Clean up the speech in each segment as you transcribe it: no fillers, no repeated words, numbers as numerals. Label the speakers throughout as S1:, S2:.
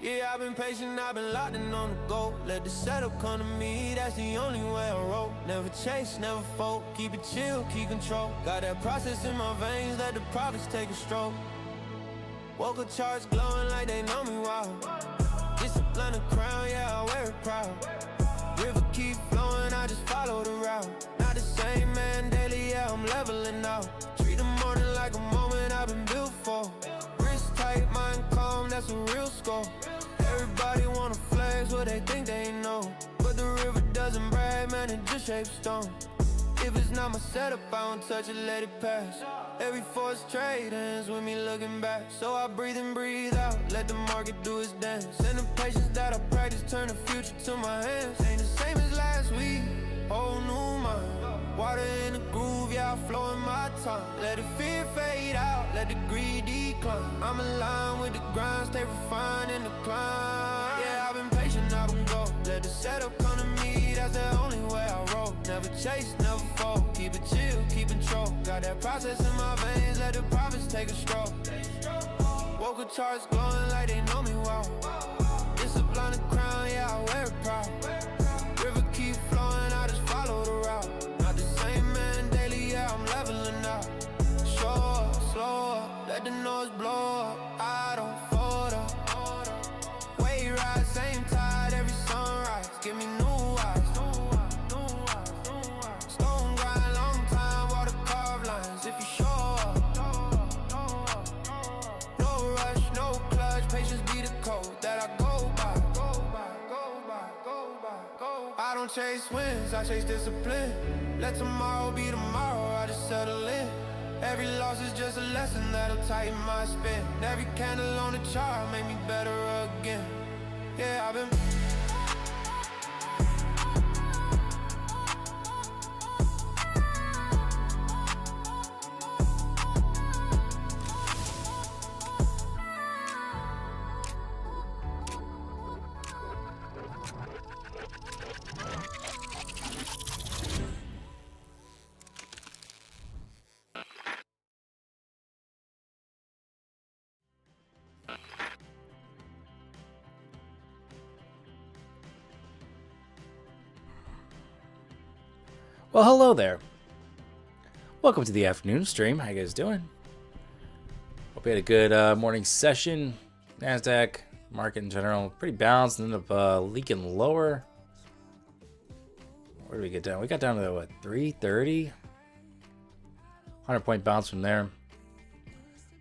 S1: Yeah, I've been patient, I've been locked in on the go. Let the setup come to me, that's the only way I roll. Never chase, never fold, keep it chill, keep control. Got that process in my veins, let the profits take a stroll. Woke up charts glowing like they know me well. Discipline a crown, yeah, I wear it proud. River keep flowing, I just follow the route. Not the same man daily, yeah, I'm leveling out. Treat the morning like a moment I've been built for. Wrist tight, mind calm, that's a real score. Everybody wanna flex what they think they know, but the river doesn't brag, man, it just shapes stone. If it's not my setup, I don't touch it, let it pass. Every force trade ends with me looking back. So I breathe in, breathe out, let the market do its dance. And the patience that I practice turn the future to my hands. Ain't the same as last week, whole new mind. Water in the groove, yeah, I flow in my time. Let the fear fade out, let the greed decline. I'm aligned with the grind, stay refined in the climb. Yeah, I've been patient, I've been gold. Let the setup come to me, that's the only way I roll. Never chase, never fold, keep it chill, keep control. Got that process in my veins, let the profits take a stroll. Woke up charts glowing like they know me well. Discipline the crown, yeah, I wear it proud. River keep flowing, I just follow the route. Not the same man daily, yeah, I'm leveling out. Show up, slow up, let the noise blow up. I don't fold up. Wave ride, same tide, every sunrise. Give me new eyes. Stone grind, long time, water carved lines. If you show up, no rush, no clutch, patience be the code that I go by. I don't chase wins, I chase discipline. Let tomorrow be tomorrow, I just settle in. Every loss is just a lesson that'll tighten my spin. Every candle on the chart make me better again. Yeah, I've been
S2: Well, hello there. Welcome to the afternoon stream. How you guys doing? Hope you had a good morning session. NASDAQ market in general pretty balanced. Ended up leaking lower. Where did we get down? We got down to what, 330? 100-point bounce from there.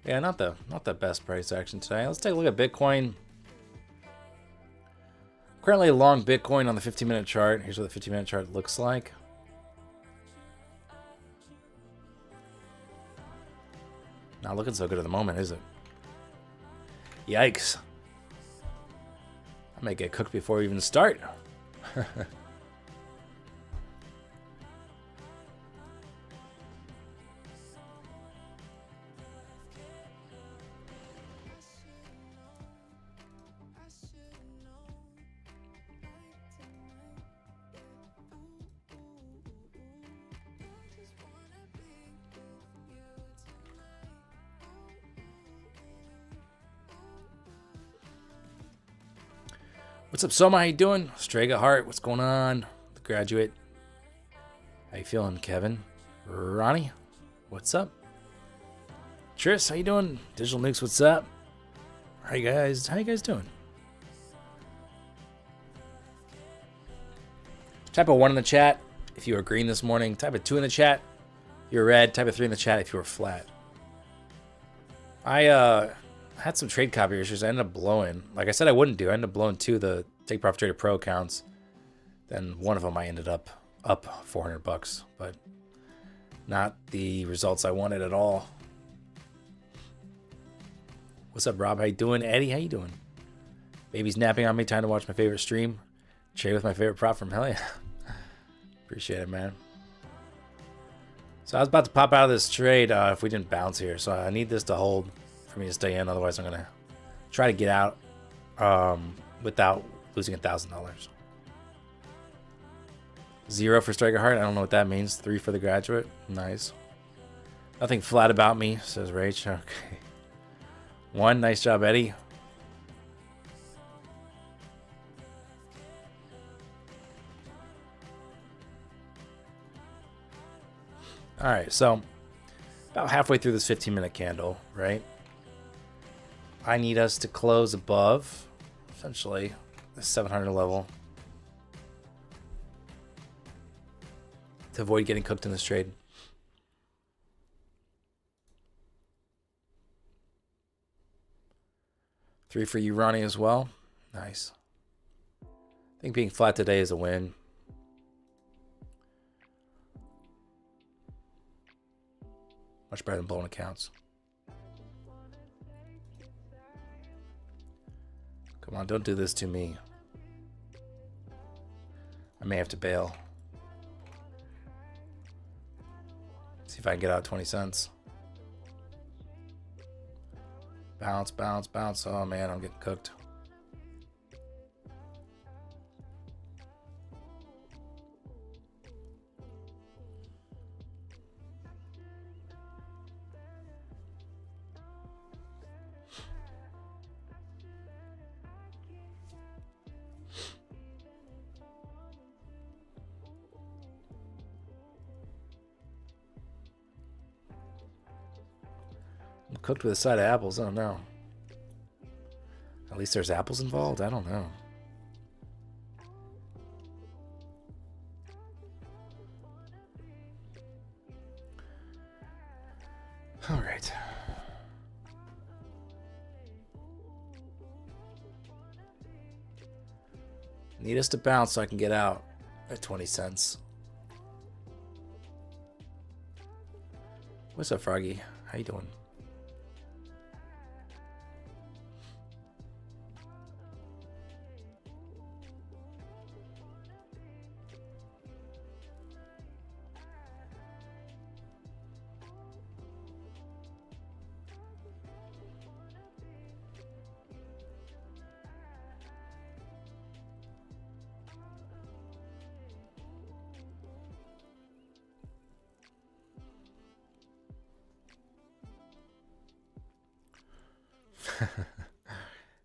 S2: Yeah, not the best price action today. Let's take a look at Bitcoin. Currently long Bitcoin on the 15-minute chart. Here's what the 15-minute chart looks like. Not looking so good at the moment, is it? Yikes. I might get cooked before we even start. What's up, Soma? How you doing? Strega Heart, what's going on? The graduate. How you feeling, Kevin? Ronnie, what's up? Tris, how you doing? Digital Nukes, what's up? How you guys doing? Type a 1 in the chat if you were green this morning. Type a 2 in the chat if you're red. Type a 3 in the chat if you were flat. I had some trade copy issues. I ended up blowing. Like I said I wouldn't do. I ended up blowing 2 of the Take Profit Trader Pro accounts. Then one of them I ended up $400, but not the results I wanted at all. What's up, Rob? How you doing? Eddie, how you doing? Baby's napping on me. Time to watch my favorite stream. Trade with my favorite prop from hell yeah. Appreciate it, man. So I was about to pop out of this trade if we didn't bounce here. So I need this to hold for me to stay in. Otherwise, I'm going to try to get out without losing $1,000. 0 for Striker Heart. I don't know what that means. 3 for the graduate. Nice. Nothing flat about me, says Rach. Okay. 1. Nice job, Eddie. All right, so about halfway through this 15-minute candle, right? I need us to close above, essentially, the 700 level to avoid getting cooked in this trade. Three for you, Ronnie, as well. Nice. I think being flat today is a win. Much better than blowing accounts. Come on, don't do this to me. I may have to bail. See if I can get out 20 cents. Bounce, bounce, bounce. Oh man, I'm getting cooked. I'm cooked with a side of apples. I don't know. At least there's apples involved. I don't know. All right. Need us to bounce so I can get out at 20 cents. What's up, Froggy? How you doing?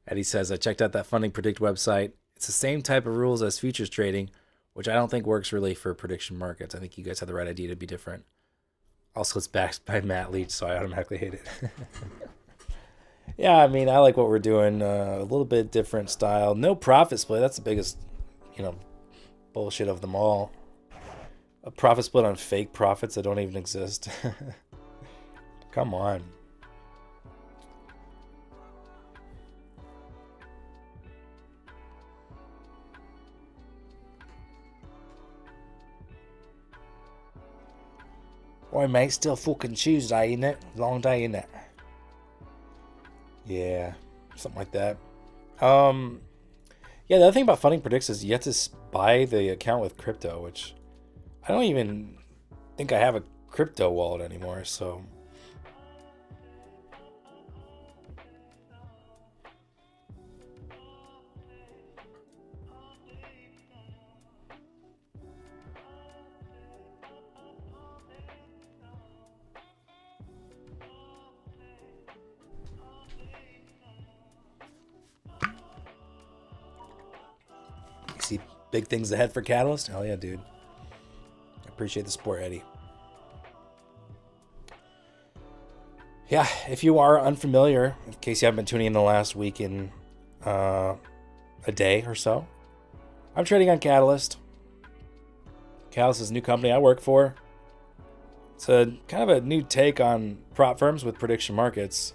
S2: Eddie says, I checked out that Funding Predict website. It's the same type of rules as futures trading, which I don't think works really for prediction markets. I think you guys have the right idea to be different. Also, it's backed by Matt Leach, so I automatically hate it. Yeah, I mean, I like what we're doing. A little bit different style. No profit split. That's the biggest, bullshit of them all. A profit split on fake profits that don't even exist. Come on. Boy, mate, still fucking Tuesday, isn't it? Long day, isn't it? Yeah, something like that. Yeah, the other thing about Funding Predicts is you have to buy the account with crypto, which I don't even think I have a crypto wallet anymore, so... See big things ahead for Catalyst? Hell yeah, dude. I appreciate the support, Eddie. Yeah, if you are unfamiliar, in case you haven't been tuning in the last week in a day or so, I'm trading on Catalyst. Catalyst is a new company I work for. It's a kind of a new take on prop firms with prediction markets.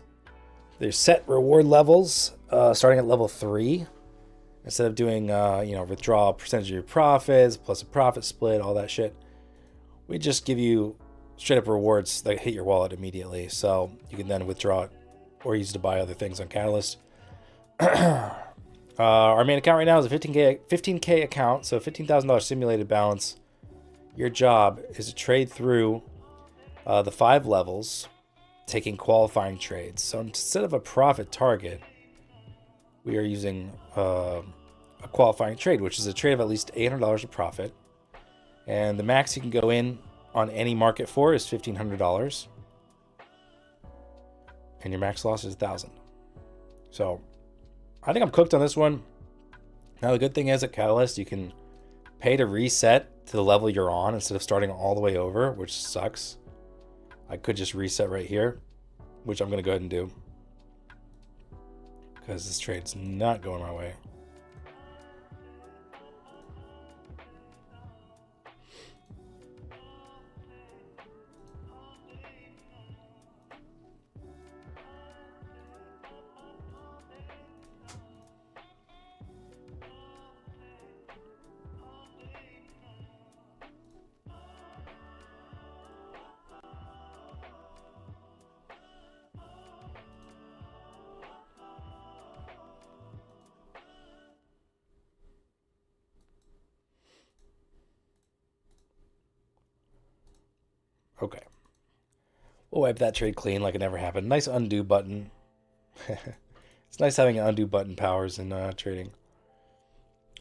S2: There's set reward levels starting at level 3. Instead of doing, withdraw a percentage of your profits, plus a profit split, all that shit, we just give you straight up rewards that hit your wallet immediately. So you can then withdraw it or use it to buy other things on Catalyst. Our main account right now is a 15K account, so $15,000 simulated balance. Your job is to trade through the 5 levels, taking qualifying trades. So instead of a profit target, we are using a qualifying trade, which is a trade of at least $800 of profit. And the max you can go in on any market for is $1,500. And your max loss is $1,000. So I think I'm cooked on this one. Now, the good thing is at Catalyst, you can pay to reset to the level you're on instead of starting all the way over, which sucks. I could just reset right here, which I'm going to go ahead and do because this trade's not going my way. Okay. We'll wipe that trade clean like it never happened. Nice undo button. It's nice having an undo button powers in trading.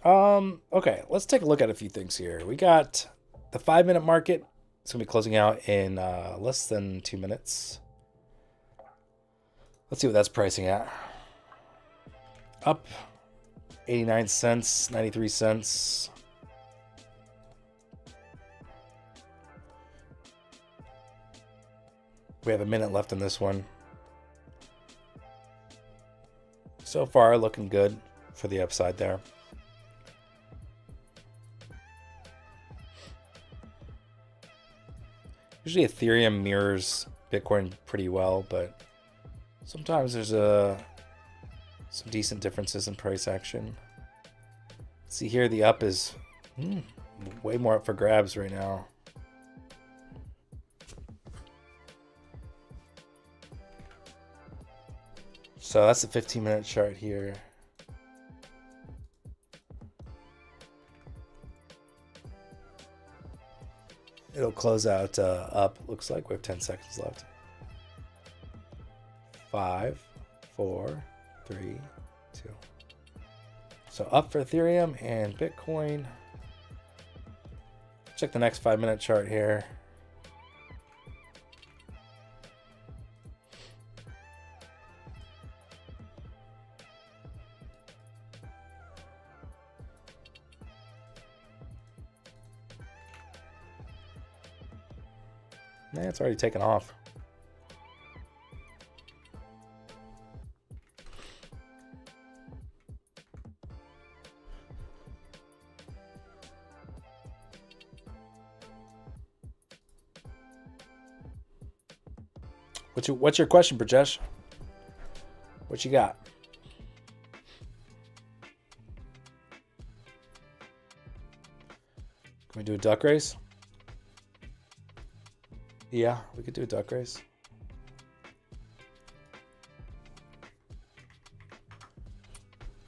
S2: Okay, let's take a look at a few things here. We got the 5-minute market. It's going to be closing out in less than 2 minutes. Let's see what that's pricing at. Up 89 cents, 93 cents. We have a minute left in this one. So far, looking good for the upside there. Usually Ethereum mirrors Bitcoin pretty well, but sometimes there's some decent differences in price action. See here, the up is way more up for grabs right now. So that's the 15-minute chart here. It'll close out up. Looks like we have 10 seconds left. 5, 4, 3, 2. So up for Ethereum and Bitcoin. Check the next 5-minute chart here. Man, it's already taken off. What's your question, Brajesh? What you got? Can we do a duck race? Yeah, we could do a duck race.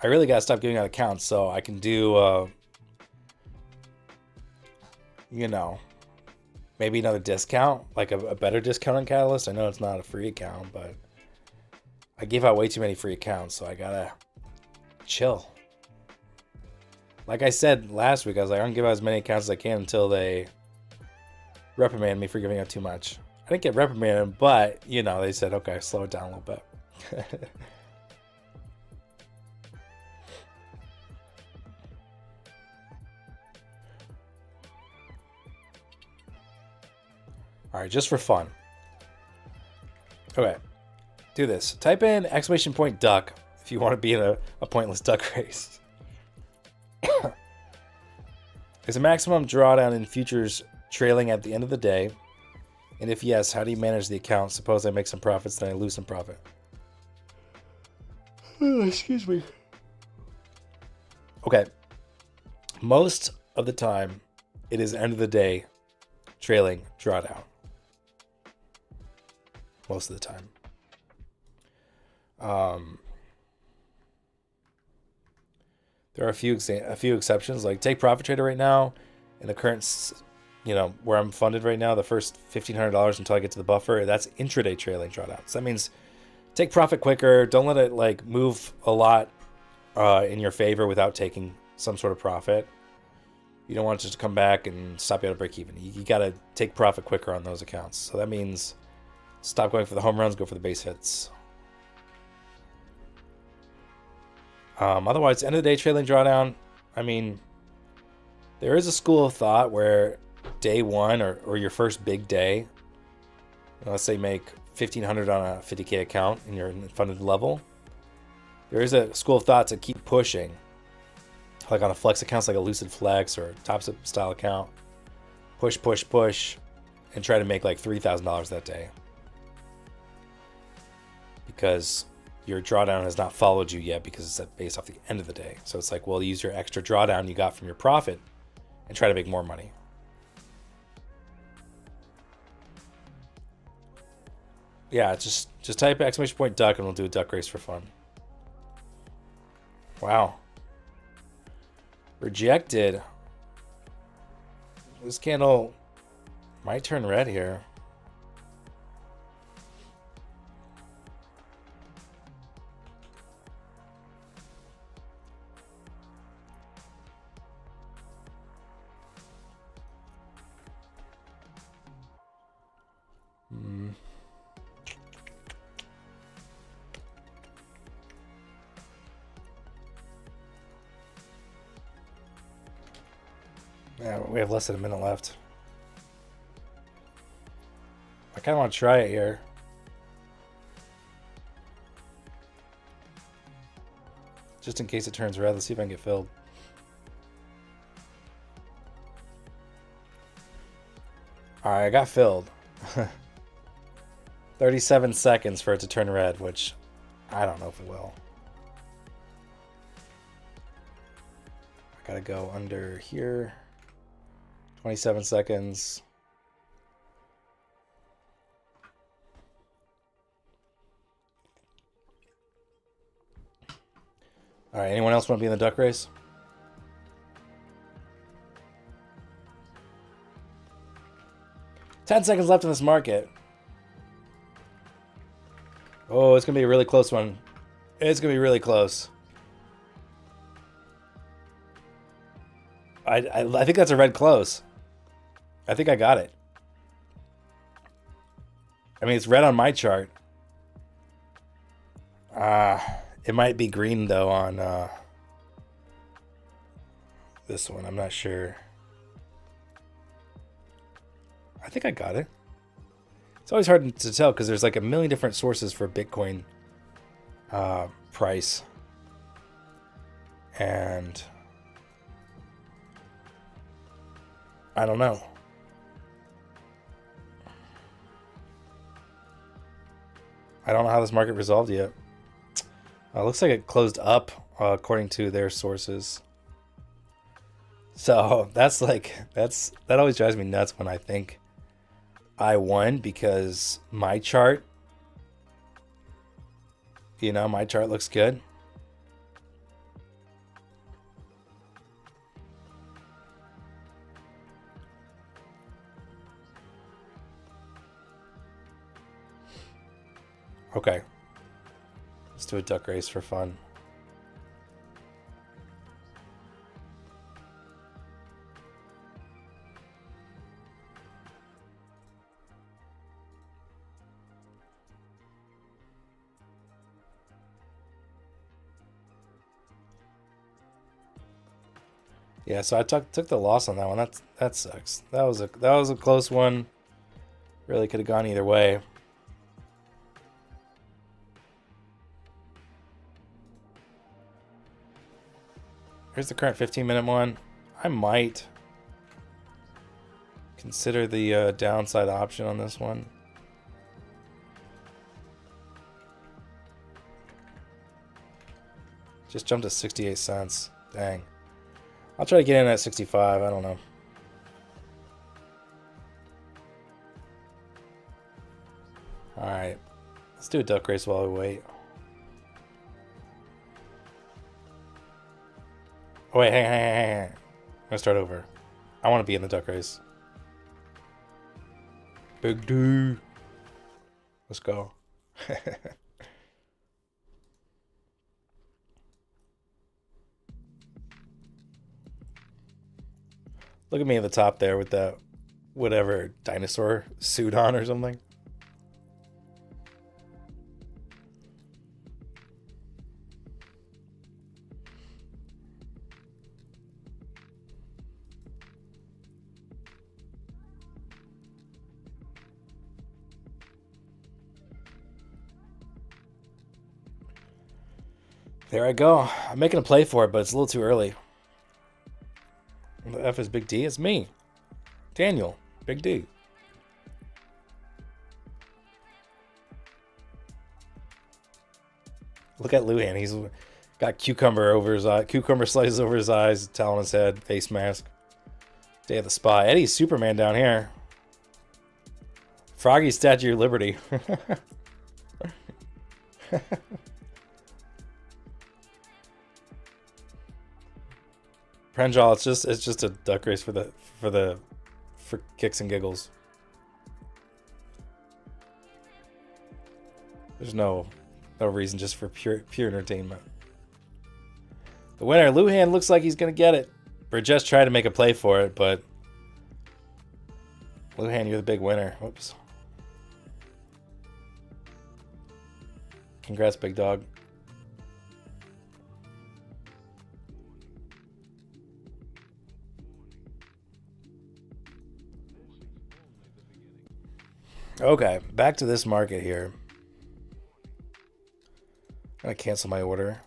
S2: I really gotta stop giving out accounts so I can do, you know, maybe another discount, like a better discount on Catalyst. I know it's not a free account, but I gave out way too many free accounts, so I gotta chill. Like I said last week, I was like, I'm gonna give out as many accounts as I can until they reprimand me for giving out too much. I didn't get reprimanded, but, you know, they said, okay, slow it down a little bit. All right, just for fun. Okay, do this. Type in !duck if you want to be in a pointless duck race. Is a maximum drawdown in futures trailing at the end of the day? And if yes, how do you manage the account? Suppose I make some profits, then I lose some profit. Oh, excuse me. Okay. Most of the time, it is end of the day trailing drawdown. Most of the time. There are a few exceptions, like take profit trader right now in the current, you know, where I'm funded right now, the first $1,500 until I get to the buffer, that's intraday trailing drawdown. So that means take profit quicker. Don't let it like move a lot in your favor without taking some sort of profit. You don't want it to come back and stop you at a break even. You got to take profit quicker on those accounts. So that means stop going for the home runs, go for the base hits. Otherwise, end of the day trailing drawdown, I mean, there is a school of thought where day one or your first big day, let's say make 1,500 on a 50K account and you're in the funded level, there is a school of thought to keep pushing. Like on a flex account, like a Lucid Flex or a Top style account. Push, push, push, and try to make like $3,000 that day. Because your drawdown has not followed you yet because it's based off the end of the day. So it's like, well, use your extra drawdown you got from your profit and try to make more money. Yeah, just type exclamation point duck and we'll do a duck race for fun. Wow. Rejected. This candle might turn red here. Yeah, we have less than a minute left. I kind of want to try it here. Just in case it turns red, let's see if I can get filled. Alright, I got filled. 37 seconds for it to turn red, which I don't know if it will. I gotta go under here. 27 seconds. All right, anyone else want to be in the duck race? $10 seconds left in this market. Oh, it's going to be a really close one. It's going to be really close. I think that's a red close. I think I got it. I mean, it's red on my chart. It might be green, though, on this one. I'm not sure. I think I got it. It's always hard to tell because there's like a million different sources for Bitcoin price. And I don't know. I don't know how this market resolved yet. Looks like it closed up according to their sources. So that always drives me nuts when I think I won because my chart, my chart looks good. Okay. Let's do a duck race for fun. Yeah, so I took the loss on that one. That sucks. That was a close one. Really could have gone either way. Here's the current 15-minute one. I might consider the downside option on this one. Just jumped to 68 cents. Dang. I'll try to get in at 65. I don't know. All right. Let's do a duck race while we wait. Oh, wait, hang on. I'm gonna start over. I want to be in the duck race. Big D. Let's go. Look at me at the top there with that whatever dinosaur suit on or something. There I go. I'm making a play for it, but it's a little too early. The F is Big D. It's me. Daniel. Big D. Look at Luhan. He's got cucumber over his eye. Cucumber slices over his eyes. Towel on his head. Face mask. Day of the Spy. Eddie's Superman down here. Froggy Statue of Liberty. Prenjal, it's just a duck race for kicks and giggles. There's no reason, just for pure entertainment. The winner, Luhan, looks like he's gonna get it. Burgess tried to make a play for it, but Luhan, you're the big winner. Whoops. Congrats, big dog. Okay, back to this market here. I'm gonna cancel my order.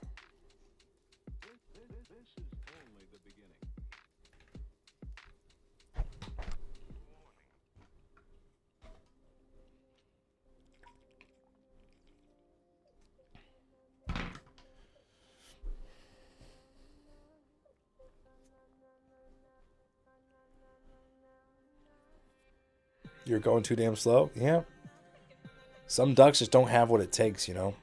S2: You're going too damn slow? Yeah. Some ducks just don't have what it takes, you know?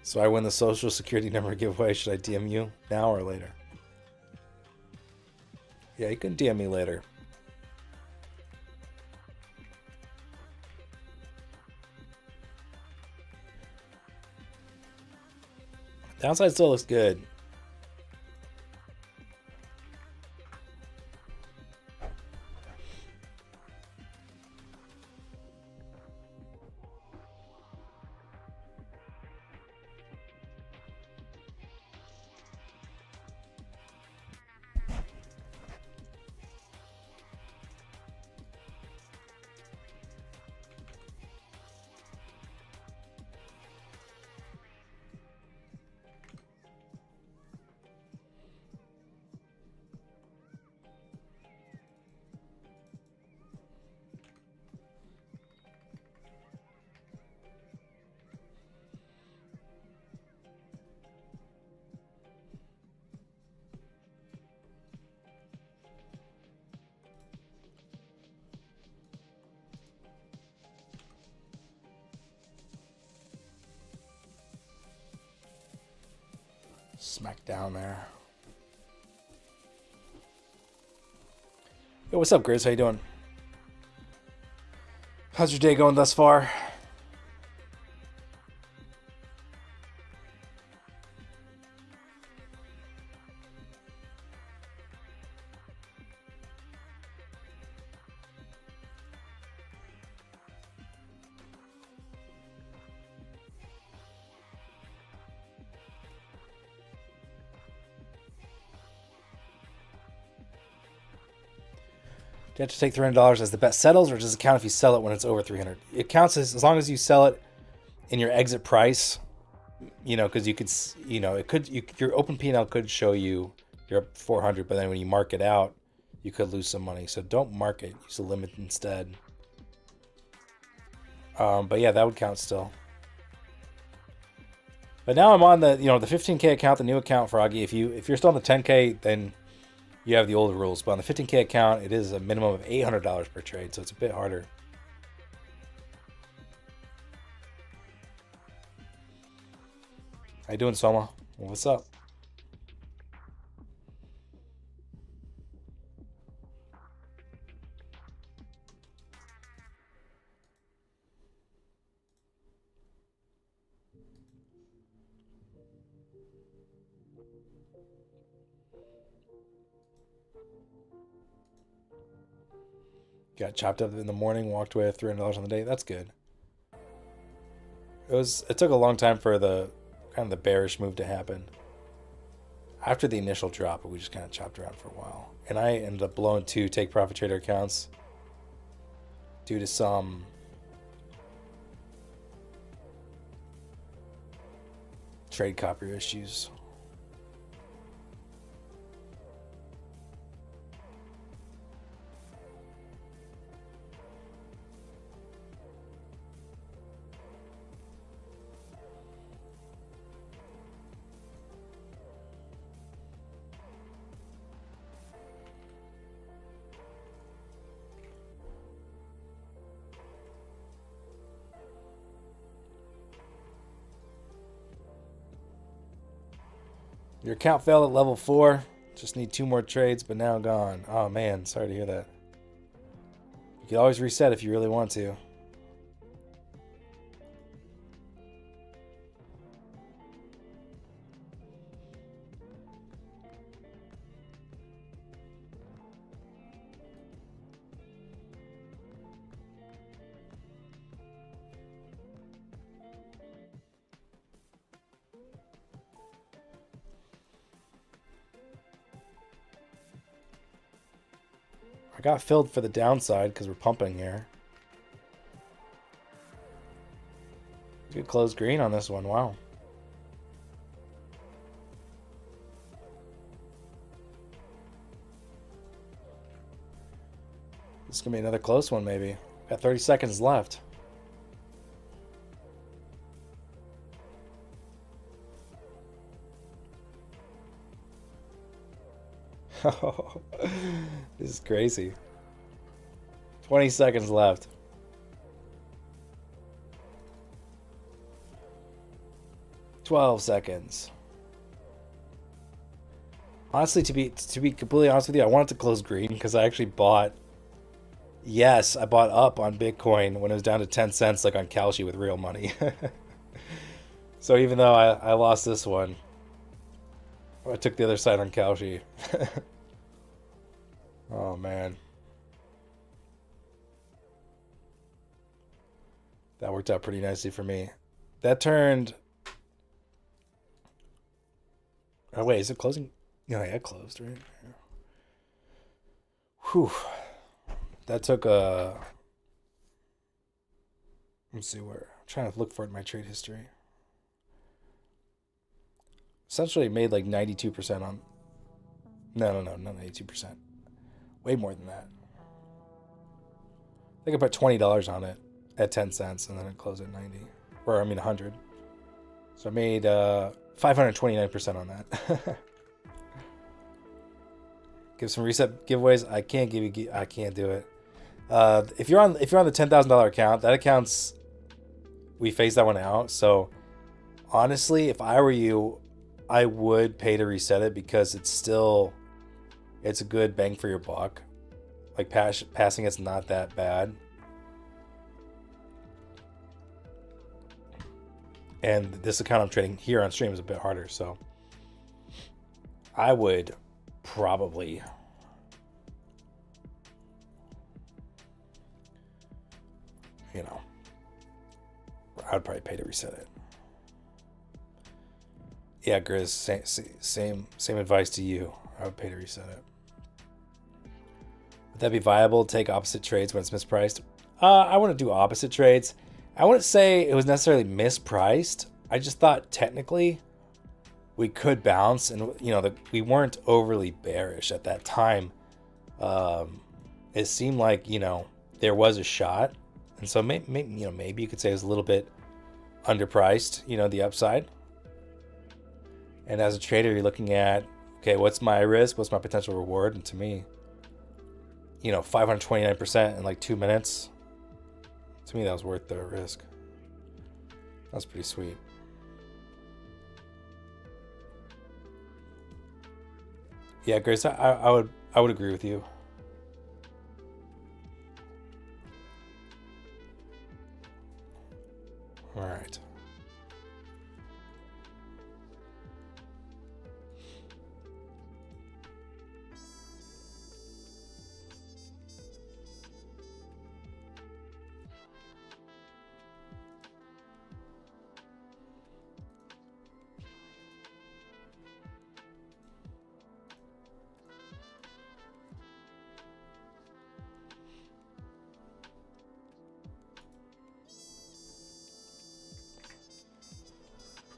S2: So I win the social security number giveaway. Should I DM you now or later? Yeah, you can DM me later. Downside still looks good. Smack down there. Yo, what's up, Grizz? How you doing? How's your day going thus far? Do you have to take $300 as the bet settles, or does it count if you sell it when it's over 300? It counts as long as you sell it in your exit price, you know, because you could, you know, it could, your open P&L could show you you're up 400, but then when you mark it out, you could lose some money. So don't mark it, use a limit instead. But yeah, that would count still. But now I'm on the, you know, the 15K account, the new account, Froggy. If you're still on the 10K, then you have the older rules. But on the 15K account, it is a minimum of $800 per trade, so it's a bit harder. How you doing, Soma? What's up? Got chopped up in the morning, walked away with $300 on the day. That's good. It took a long time for the kind of the bearish move to happen. After the initial drop, we just kind of chopped around for a while. And I ended up blowing 2 take profit trader accounts. due to some trade copy issues. Your account failed at level 4. Just need 2 more trades, but now gone. Oh man, sorry to hear that. You can always reset if you really want to. I got filled for the downside because we're pumping here. Good close green on this one. Wow. This is going to be another close one, maybe. Got 30 seconds left. This is crazy. 20 seconds left. $12 Honestly, to be completely honest with you, I wanted to close green because I actually bought. Yes, I bought up on Bitcoin when it was down to 10 cents, like on Kalshi with real money. So even though I lost this one, I took the other side on Kalshi. Oh man. That worked out pretty nicely for me. That turned. Oh wait, is it closing? Yeah, it closed, right? Yeah. Whew. That took a. Let's see where. I'm trying to look for it in my trade history. Essentially made like 92% on. No, not 92%. Way more than that. I think I put $20 on it at 10 cents and then it closed at 90. Or, I mean, 100. So I made 529% on that. Give some reset giveaways. I can't do it. If you're on the $10,000 account, that account's, we phased that one out. So honestly, if I were you, I would pay to reset it because it's a good bang for your buck. Like passing it's not that bad. And this account I'm trading here on stream is a bit harder, so I would probably I would probably pay to reset it. Yeah, Grizz, same advice to you. I would pay to reset it. Would that be viable to take opposite trades when it's mispriced? I wouldn't do opposite trades. I wouldn't say it was necessarily mispriced. I just thought technically we could bounce, and we weren't overly bearish at that time. It seemed like there was a shot, and so maybe you could say it was a little bit underpriced. The upside. And as a trader, you're looking at, okay, what's my risk? What's my potential reward? And to me, 529% in like 2 minutes. To me, that was worth the risk. That's pretty sweet. Yeah, Grace, I would agree with you. All right.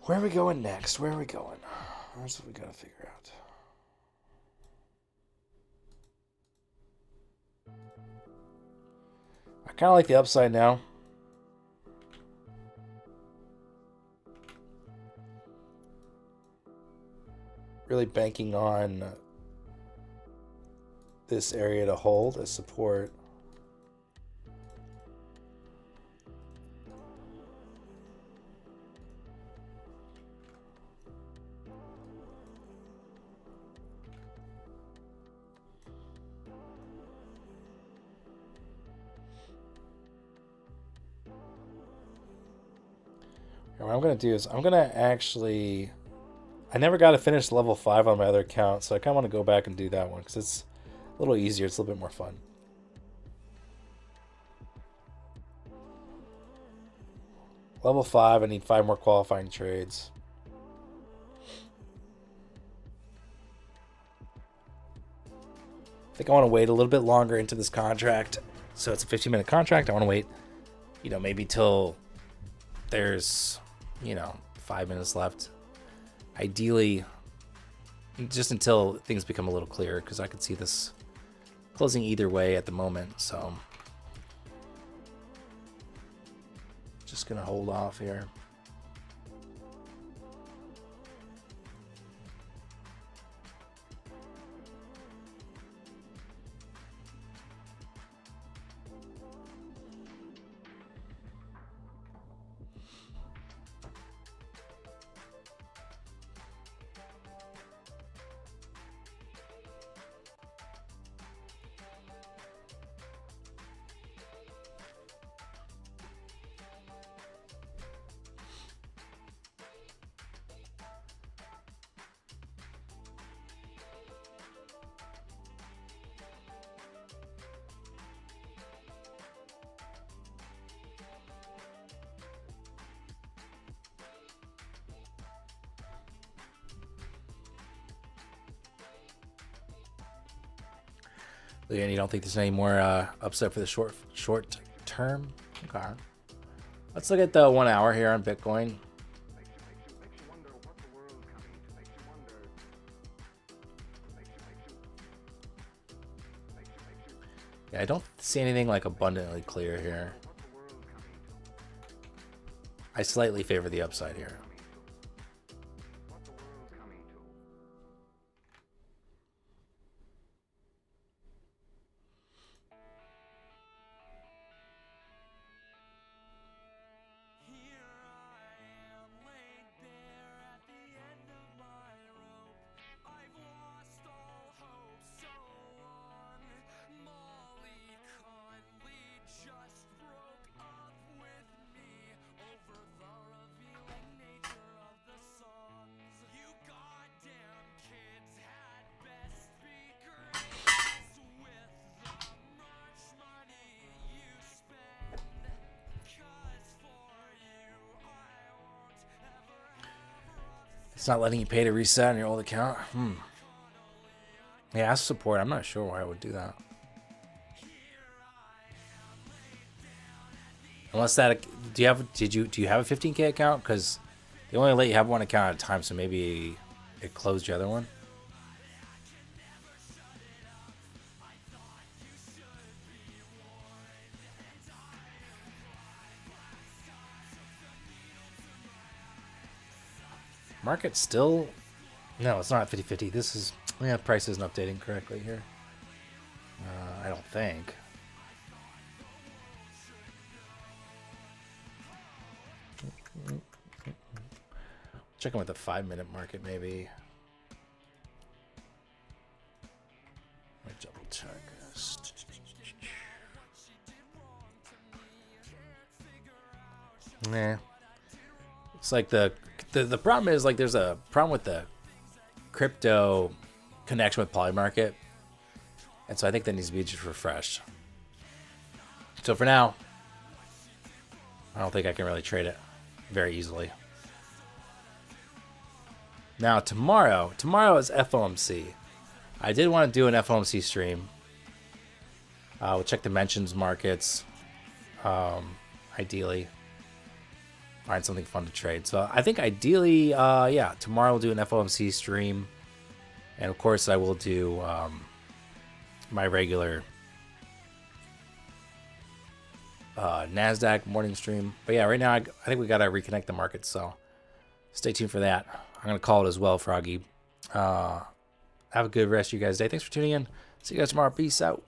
S2: Where are we going next? Where are we going? That's what we gotta figure out. I kind of like the upside now. Really banking on this area to hold as support. What I'm going to do is I'm going to actually... I never got to finish level 5 on my other account, so I kind of want to go back and do that one because it's a little easier. It's a little bit more fun. Level 5, I need 5 more qualifying trades. I think I want to wait a little bit longer into this contract. So it's a 15-minute contract. I want to wait, maybe till there's, 5 minutes left. Ideally, just until things become a little clearer, because I could see this closing either way at the moment. So just going to hold off here. And you don't think there's any more upside for the short term? Okay. Let's look at the 1 hour here on Bitcoin. Yeah, I don't see anything like abundantly clear here. I slightly favor the upside here. It's not letting you pay to reset on your old account. Yeah, ask support. I'm not sure why I would do that. Unless that, do you have a 15K account? Because they only let you have one account at a time, so maybe it closed your other one. Market still, no, it's not 50-50. This is, price isn't updating correctly here. I don't think. Checking with the 5-minute market, maybe. Let me double check. Nah. It's like the problem is, like, there's a problem with the crypto connection with Polymarket. And so I think that needs to be just refreshed. So for now, I don't think I can really trade it very easily. Now tomorrow is FOMC. I did want to do an FOMC stream. We'll check the mentions markets, ideally. find something fun to trade. So I think ideally, yeah, tomorrow we'll do an FOMC stream. And of course I will do my regular NASDAQ morning stream. But yeah, right now I think we got to reconnect the market. So stay tuned for that. I'm going to call it as well, Froggy. Have a good rest of you guys' day. Thanks for tuning in. See you guys tomorrow. Peace out.